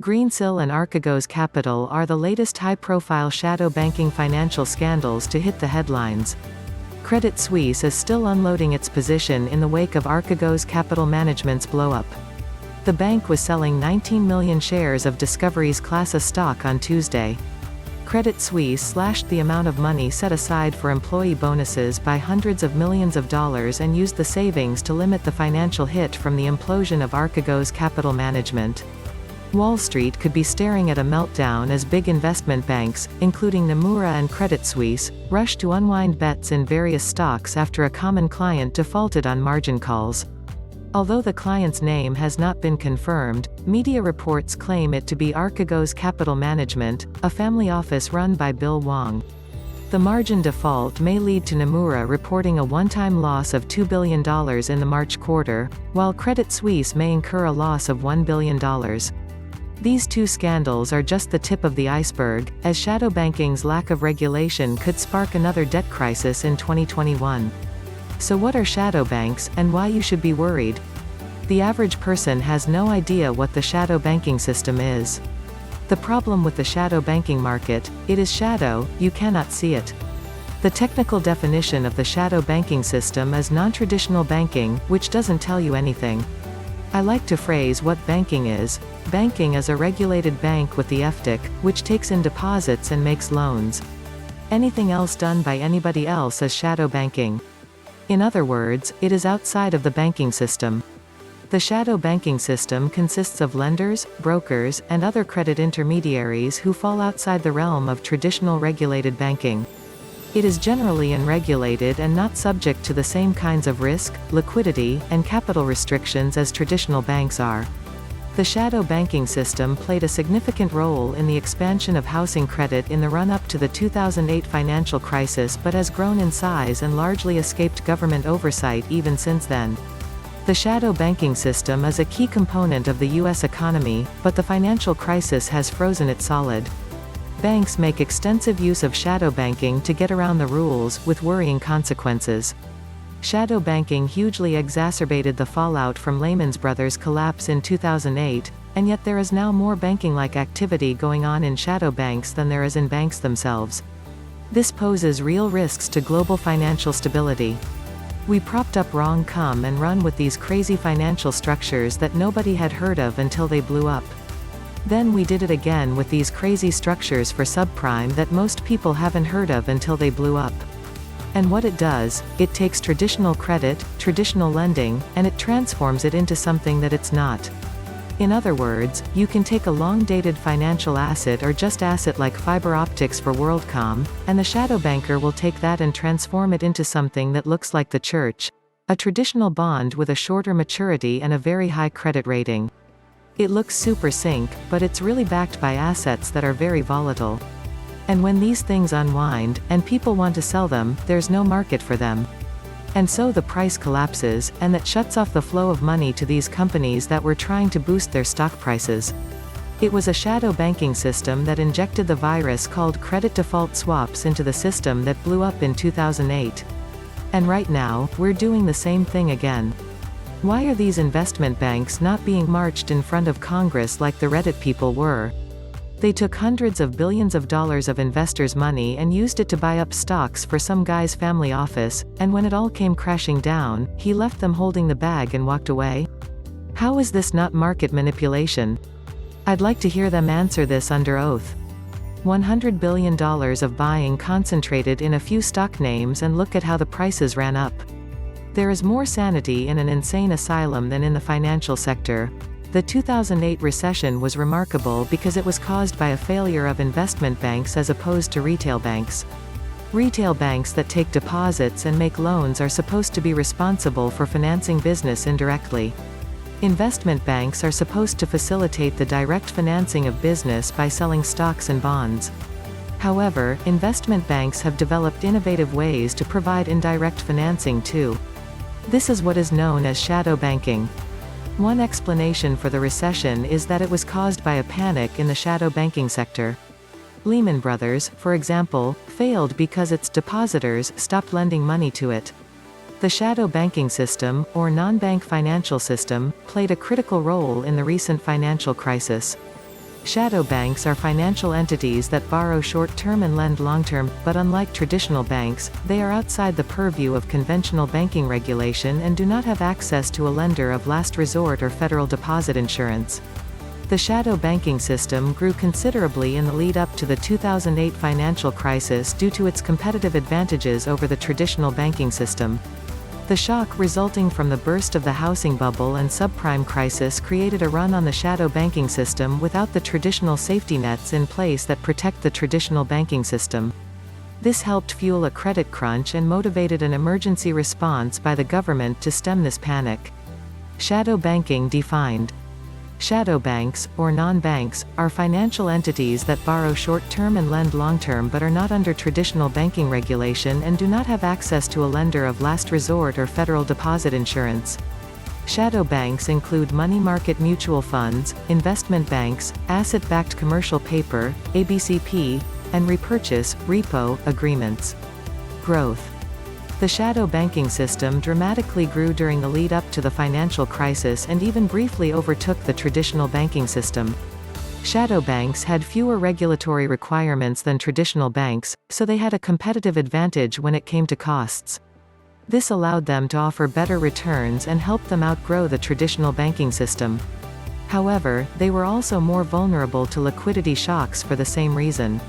Greensill and Archegos Capital are the latest high-profile shadow banking financial scandals to hit the headlines. Credit Suisse is still unloading its position in the wake of Archegos Capital Management's blowup. The bank was selling 19 million shares of Discovery's Class A stock on Tuesday. Credit Suisse slashed the amount of money set aside for employee bonuses by hundreds of millions of dollars and used the savings to limit the financial hit from the implosion of Archegos Capital Management. Wall Street could be staring at a meltdown as big investment banks, including Nomura and Credit Suisse, rush to unwind bets in various stocks after a common client defaulted on margin calls. Although the client's name has not been confirmed, media reports claim it to be Archegos Capital Management, a family office run by Bill Hwang. The margin default may lead to Nomura reporting a one-time loss of $2 billion in the March quarter, while Credit Suisse may incur a loss of $1 billion. These two scandals are just the tip of the iceberg, as shadow banking's lack of regulation could spark another debt crisis in 2021. So what are shadow banks, and why you should be worried? The average person has no idea what the shadow banking system is. The problem with the shadow banking market, it is shadow, you cannot see it. The technical definition of the shadow banking system is non-traditional banking, which doesn't tell you anything. I like to phrase what banking is. Banking is a regulated bank with the FDIC, which takes in deposits and makes loans. Anything else done by anybody else is shadow banking. In other words, it is outside of the banking system. The shadow banking system consists of lenders, brokers, and other credit intermediaries who fall outside the realm of traditional regulated banking. It is generally unregulated and not subject to the same kinds of risk, liquidity, and capital restrictions as traditional banks are. The shadow banking system played a significant role in the expansion of housing credit in the run-up to the 2008 financial crisis but has grown in size and largely escaped government oversight even since then. The shadow banking system is a key component of the U.S. economy, but the financial crisis has frozen it solid. Banks make extensive use of shadow banking to get around the rules, with worrying consequences. Shadow banking hugely exacerbated the fallout from Lehman Brothers' collapse in 2008, and yet there is now more banking-like activity going on in shadow banks than there is in banks themselves. This poses real risks to global financial stability. We propped up wrong come and run with these crazy financial structures that nobody had heard of until they blew up. Then we did it again with these crazy structures for subprime that most people haven't heard of until they blew up. And what it does, it takes traditional credit, traditional lending, and it transforms it into something that it's not. In other words, you can take a long-dated financial asset or just asset like fiber optics for WorldCom, and the shadow banker will take that and transform it into something that looks like the church, a traditional bond with a shorter maturity and a very high credit rating. It looks super sync, but it's really backed by assets that are very volatile. And when these things unwind, and people want to sell them, there's no market for them. And so the price collapses, and that shuts off the flow of money to these companies that were trying to boost their stock prices. It was a shadow banking system that injected the virus called credit default swaps into the system that blew up in 2008. And right now, we're doing the same thing again. Why are these investment banks not being marched in front of Congress like the Reddit people were? They took hundreds of billions of dollars of investors' money and used it to buy up stocks for some guy's family office, and when it all came crashing down, he left them holding the bag and walked away? How is this not market manipulation? I'd like to hear them answer this under oath. $100 billion of buying concentrated in a few stock names, and look at how the prices ran up. There is more sanity in an insane asylum than in the financial sector. The 2008 recession was remarkable because it was caused by a failure of investment banks as opposed to retail banks. Retail banks that take deposits and make loans are supposed to be responsible for financing business indirectly. Investment banks are supposed to facilitate the direct financing of business by selling stocks and bonds. However, investment banks have developed innovative ways to provide indirect financing too. This is what is known as shadow banking. One explanation for the recession is that it was caused by a panic in the shadow banking sector. Lehman Brothers, for example, failed because its depositors stopped lending money to it. The shadow banking system, or non-bank financial system, played a critical role in the recent financial crisis. Shadow banks are financial entities that borrow short-term and lend long-term, but unlike traditional banks, they are outside the purview of conventional banking regulation and do not have access to a lender of last resort or federal deposit insurance. The shadow banking system grew considerably in the lead-up to the 2008 financial crisis due to its competitive advantages over the traditional banking system. The shock resulting from the burst of the housing bubble and subprime crisis created a run on the shadow banking system without the traditional safety nets in place that protect the traditional banking system. This helped fuel a credit crunch and motivated an emergency response by the government to stem this panic. Shadow banking defined. Shadow banks, or non-banks, are financial entities that borrow short-term and lend long-term but are not under traditional banking regulation and do not have access to a lender of last resort or federal deposit insurance. Shadow banks include money market mutual funds, investment banks, asset-backed commercial paper, ABCP, and repurchase, repo, agreements. Growth. The shadow banking system dramatically grew during the lead-up to the financial crisis and even briefly overtook the traditional banking system. Shadow banks had fewer regulatory requirements than traditional banks, so they had a competitive advantage when it came to costs. This allowed them to offer better returns and helped them outgrow the traditional banking system. However, they were also more vulnerable to liquidity shocks for the same reason.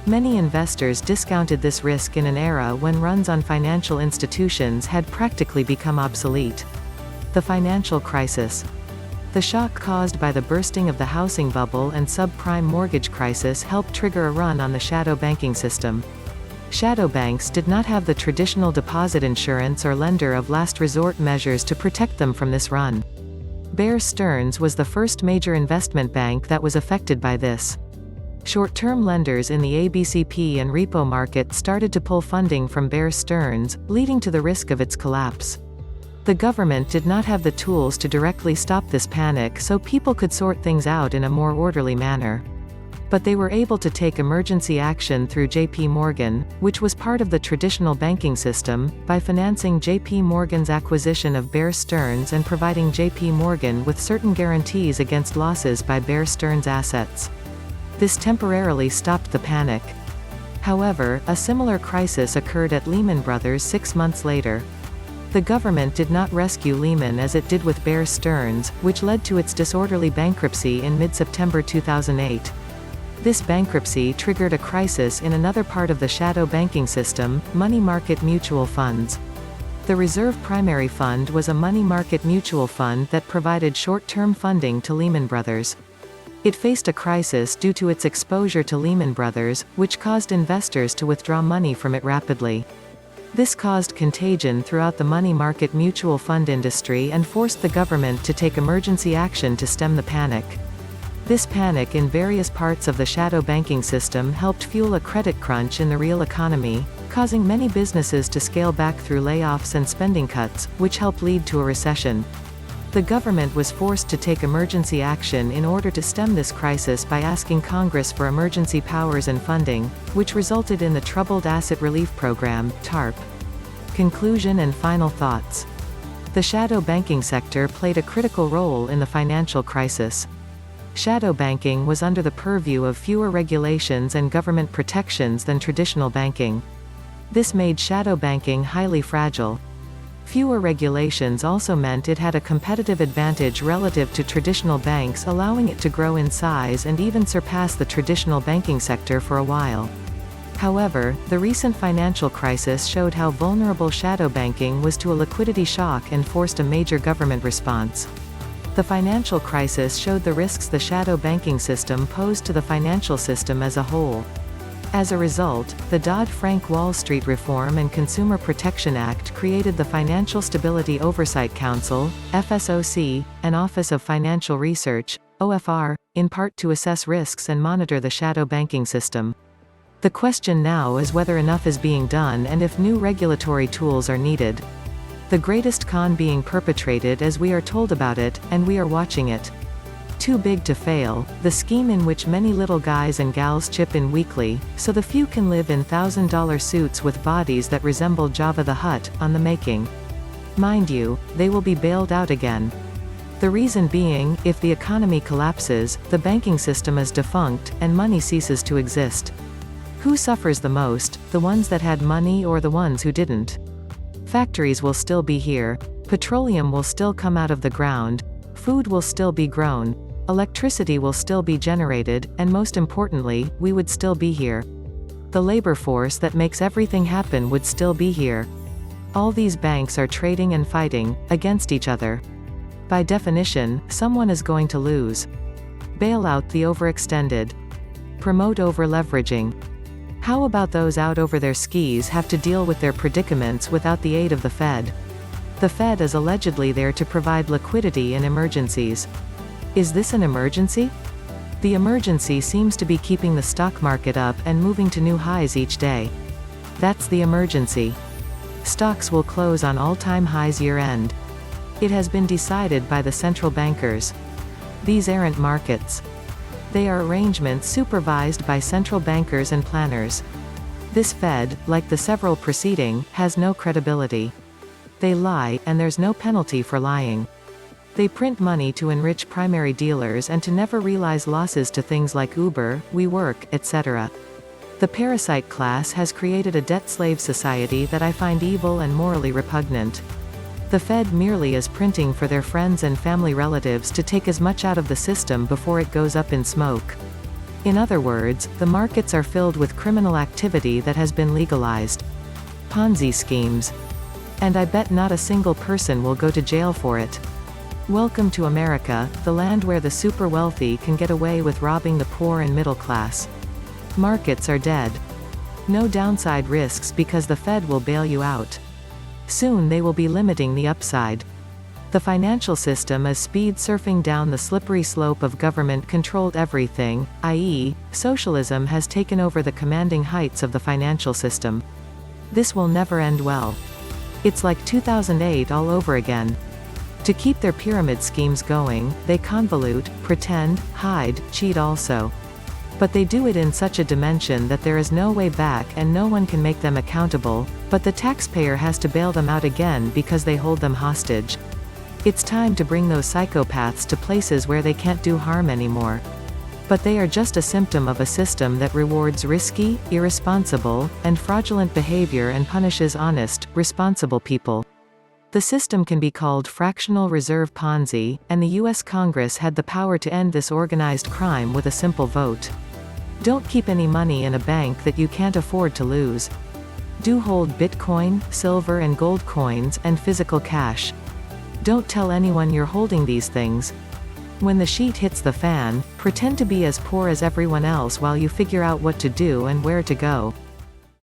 Many investors discounted this risk in an era when runs on financial institutions had practically become obsolete. The financial crisis. The shock caused by the bursting of the housing bubble and subprime mortgage crisis helped trigger a run on the shadow banking system. Shadow banks did not have the traditional deposit insurance or lender of last resort measures to protect them from this run. Bear Stearns was the first major investment bank that was affected by this. Short-term lenders in the ABCP and repo market started to pull funding from Bear Stearns, leading to the risk of its collapse. The government did not have the tools to directly stop this panic, so people could sort things out in a more orderly manner. But they were able to take emergency action through JP Morgan, which was part of the traditional banking system, by financing JP Morgan's acquisition of Bear Stearns and providing JP Morgan with certain guarantees against losses by Bear Stearns assets. This temporarily stopped the panic. However, a similar crisis occurred at Lehman Brothers 6 months later. The government did not rescue Lehman as it did with Bear Stearns, which led to its disorderly bankruptcy in mid-September 2008. This bankruptcy triggered a crisis in another part of the shadow banking system, money market mutual funds. The Reserve Primary Fund was a money market mutual fund that provided short-term funding to Lehman Brothers. It faced a crisis due to its exposure to Lehman Brothers, which caused investors to withdraw money from it rapidly. This caused contagion throughout the money market mutual fund industry and forced the government to take emergency action to stem the panic. This panic in various parts of the shadow banking system helped fuel a credit crunch in the real economy, causing many businesses to scale back through layoffs and spending cuts, which helped lead to a recession. The government was forced to take emergency action in order to stem this crisis by asking Congress for emergency powers and funding, which resulted in the Troubled Asset Relief Program, TARP. Conclusion and final thoughts. The shadow banking sector played a critical role in the financial crisis. Shadow banking was under the purview of fewer regulations and government protections than traditional banking. This made shadow banking highly fragile. Fewer regulations also meant it had a competitive advantage relative to traditional banks, allowing it to grow in size and even surpass the traditional banking sector for a while. However, the recent financial crisis showed how vulnerable shadow banking was to a liquidity shock and forced a major government response. The financial crisis showed the risks the shadow banking system posed to the financial system as a whole. As a result, the Dodd-Frank Wall Street Reform and Consumer Protection Act created the Financial Stability Oversight Council, FSOC, and Office of Financial Research, OFR, in part to assess risks and monitor the shadow banking system. The question now is whether enough is being done and if new regulatory tools are needed. The greatest con being perpetrated as we are told about it, and we are watching it. Too big to fail, the scheme in which many little guys and gals chip in weekly, so the few can live in $1,000 suits with bodies that resemble Jabba the Hutt, on the making. Mind you, they will be bailed out again. The reason being, if the economy collapses, the banking system is defunct, and money ceases to exist. Who suffers the most, the ones that had money or the ones who didn't? Factories will still be here, petroleum will still come out of the ground, food will still be grown, electricity will still be generated, and most importantly, we would still be here. The labor force that makes everything happen would still be here. All these banks are trading and fighting against each other. By definition, someone is going to lose. Bail out the overextended. Promote over-leveraging. How about those out over their skis have to deal with their predicaments without the aid of the Fed? The Fed is allegedly there to provide liquidity in emergencies. Is this an emergency? The emergency seems to be keeping the stock market up and moving to new highs each day. That's the emergency. Stocks will close on all-time highs year-end. It has been decided by the central bankers. These aren't markets. They are arrangements supervised by central bankers and planners. This Fed, like the several preceding, has no credibility. They lie, and there's no penalty for lying. They print money to enrich primary dealers and to never realize losses to things like Uber, WeWork, etc. The parasite class has created a debt-slave society that I find evil and morally repugnant. The Fed merely is printing for their friends and family relatives to take as much out of the system before it goes up in smoke. In other words, the markets are filled with criminal activity that has been legalized. Ponzi schemes. And I bet not a single person will go to jail for it. Welcome to America, the land where the super wealthy can get away with robbing the poor and middle class. Markets are dead. No downside risks because the Fed will bail you out. Soon they will be limiting the upside. The financial system is speed surfing down the slippery slope of government-controlled everything, i.e., socialism has taken over the commanding heights of the financial system. This will never end well. It's like 2008 all over again. To keep their pyramid schemes going, they convolute, pretend, hide, cheat also. But they do it in such a dimension that there is no way back and no one can make them accountable, but the taxpayer has to bail them out again because they hold them hostage. It's time to bring those psychopaths to places where they can't do harm anymore. But they are just a symptom of a system that rewards risky, irresponsible, and fraudulent behavior and punishes honest, responsible people. The system can be called fractional reserve Ponzi, and the US Congress had the power to end this organized crime with a simple vote. Don't keep any money in a bank that you can't afford to lose. Do hold Bitcoin, silver and gold coins, and physical cash. Don't tell anyone you're holding these things. When the sheet hits the fan, pretend to be as poor as everyone else while you figure out what to do and where to go.